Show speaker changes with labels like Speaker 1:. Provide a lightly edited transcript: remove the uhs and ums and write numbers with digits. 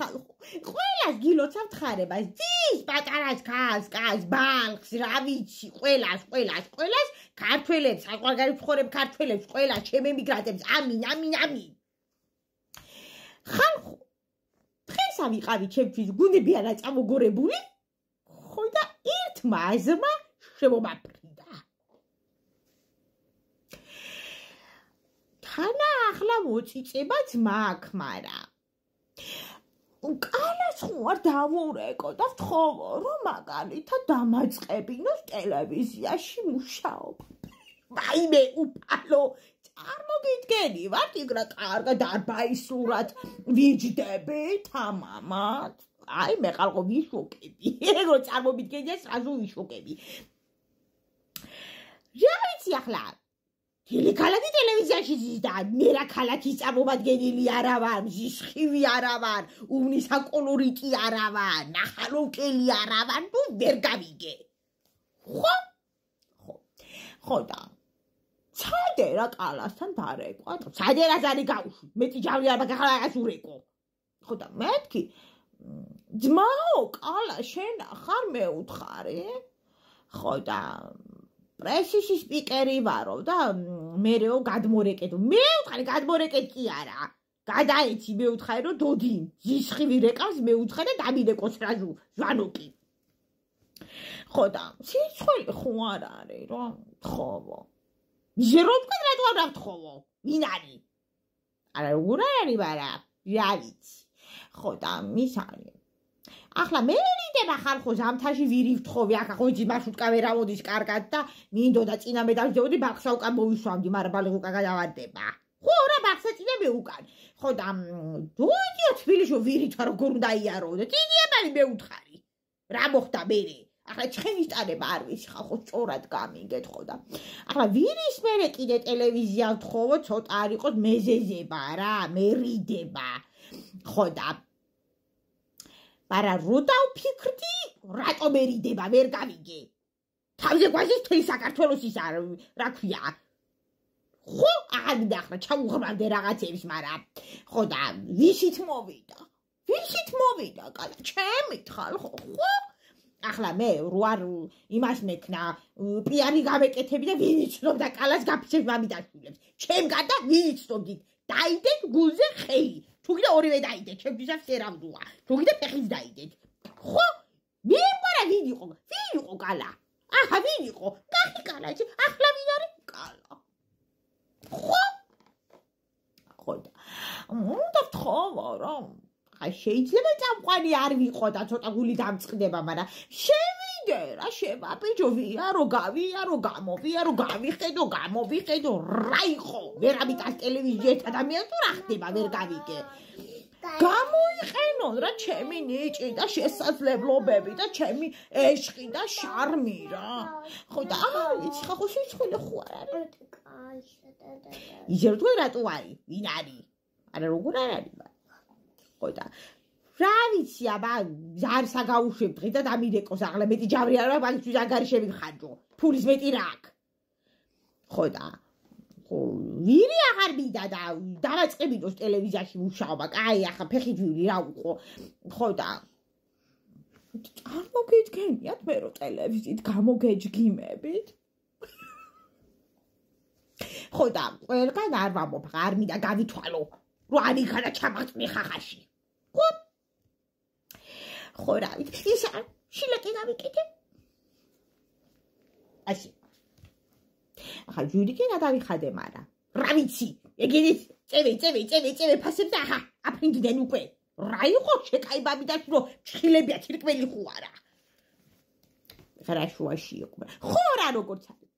Speaker 1: ხალხო, ყველას გილოცავთ ხარებას, ძის პატარას კაცს, ბალხს, რა ვიცი, ყველას, ქართველებს, საყვარგარეთ მცხოვრებ ქართველებს, ყველას, ჩემ ემიგრანტებს, ამინ. ხალხო, დღეს ავიყავი ჩემთვის გუნები არა წამოგორებული, ხო და ერთმა აზრმა შემომაფრინდა. თანა ახლა მოწიწებაც მაქვს, მაგრამ კალას ხوار დამურეკო და ვთხოვო, რომ მაგალითად დამაწყებინოს ტელევიზიაში მუშაობა. მაიმე უფალო, წარმოგიდგენი, ვართ იგრა კარგად დარბაისურად ვიჯდებით ამამად. აი მე ხალხო ვიშოკები. ეგ რო წარმომიდგენია, სრაზუ ვიშოკები. რა ვიცი ახლა? ქალაქი ტელევიზიაში ზიზდა, მე რა ქალაქის წარმომადგენელი არა ვარ, მზისხივი არა ვარ, უვნისა კოლორიტი არა ვარ, ნახალოვკელი არა ვარ, ნუ ვერ გავიგე. ხო და ცადე რა კალასთან დარეკვა, ცადე რა ზარი გავუშვი, მეტი ჯავრი არ მაგ ახლა რაღაც ურეკო. ხო და მეთქი, ძმაო, კალა შენ ახარ მეუთხარი? ხო და პრესის სპიკერი ვარო და მერეო გადმორეკედო. მეუთხარი გადმორეკედ კი არა. გადაეცი მეუთხარი რომ დოდი ზისხივი რეკავს მეუთხარი და დამირეკოს რაზუ ჟვანოკი. ხო და სიცხელი ხო არ არის რომ თხოვო. ზე რო თქვენ რატო არ გთხოვო? ვინ არის? არა როგორ არის ვარა? რა ვიცი. ხო და მის არის. ახლა მე ვიდება ხალხო ზამთარში ვირი ვთხოვი, ახლა ხო იცი მარშრუტკა ვერ ამოდის კარგად და მინდოდა წინა მე დავჯდები ბახსა უკან მოვისვამდი, მაგრამ ბალე უკან გადავარდება. ხო რა ბახსა წინა მე უკან. ხო და დოდიო თბილისში ვირით ვარ როგორ უნდა იარო და დიდიებანი მე უთხარი. რა მოხდა მერე? ახლა ჩემი სტადება არ ვიცი ხალხო სწორად გამიგეთ ხო და. ახლა ვირის მერე კიდე ტელევიზია ვთხოვო, ცოტა არ იყოს მეზეზება რა, მერიდება. ხო და მაგრამ რო დავფიქრდი, რატომ ერიდება, ვერ გავიგე. თავზე გვაჟეს თელი საქართველოს ის რა ქვია. ხო, აღარ ახლა ჩამუღრმავდე რაღაცებს, მაგრამ ხო და ვისით მოვიდა, კალა, ჩემით ხალხო, ხო? ახლა მე რო არ იმას მექნა, პიანი გამეკეთები და ვინ იცნობდა კალას გაფიცებს მამიდაშვილებს. ჩემ გადა ვინ იცნობდით, დაიდეთ გულზე ხელი. თუ კიდე ორივე დაიდეთ, ჩემთვისაც ერავდუა. თუ კიდე ფეხიც დაიდეთ. ხო? მერყარა ვინ იყო კალა? აჰა ვინ იყო? კახი კალა, ახლა ვინ არის კალა? ხო? ხო და უნდა ვთხოვო რომ აი შეიძლება წამყვანი არ ვიყო და ცოტა გული დამწყდება, მაგრამ შევიდე რა შევაბიჯო, ვიარო გამოვიარო, გავიხედო, გამოვიხედო, რა იყო? ვერ ამიტას ტელევიზიაში ადამიანს თუ რა ხდება, ვერ გავიგე. გამოიყენონ რა ჩემი ნიჭი და შესაძლებლობები და ჩემი ეშხი და შარმი რა. ხო და არ ვიცი, ხახო სიცხვილე ხო არ არის. ისე რომ თქვენ რატო არის? ვინ არის? არა როგორ არ არის? ხო და რა ვიცი აბა ზარსა გაუშვებ დღე და დამირეკოს ახლა მეტი ჯავრი არა მაგისთვის აგარი შევიხარჯო ფულის მეტი რა აქვს ხო და ხო ვირი აღარ მიდა და დავაწყებინოს ტელევიზიაში მუშაობა კაი ახლა ფეხით ვირი რა უყო ხო და არ მოგიდგენიათ მე რო ტელევიზით გამოგეჯგიმებით ხო და ყველგან არ ვამბობ არ მინდა გავითვალო რომ არ იქანა ჩამაღწმი ხახაში ხო რა ვიცი ისა შილაკი გავიკეთე ასე ახლა ჯურიკი გადავიხადე მაგრამ რა ვიცი ეგენი წევე ფასებს და ახლა აფრინდიდან უკვე რა იყო შეკაიბამიდაში რომ ჩხილებია თირკმელი ხო არა ხარა შუაში იყო ხო რა როგორც არის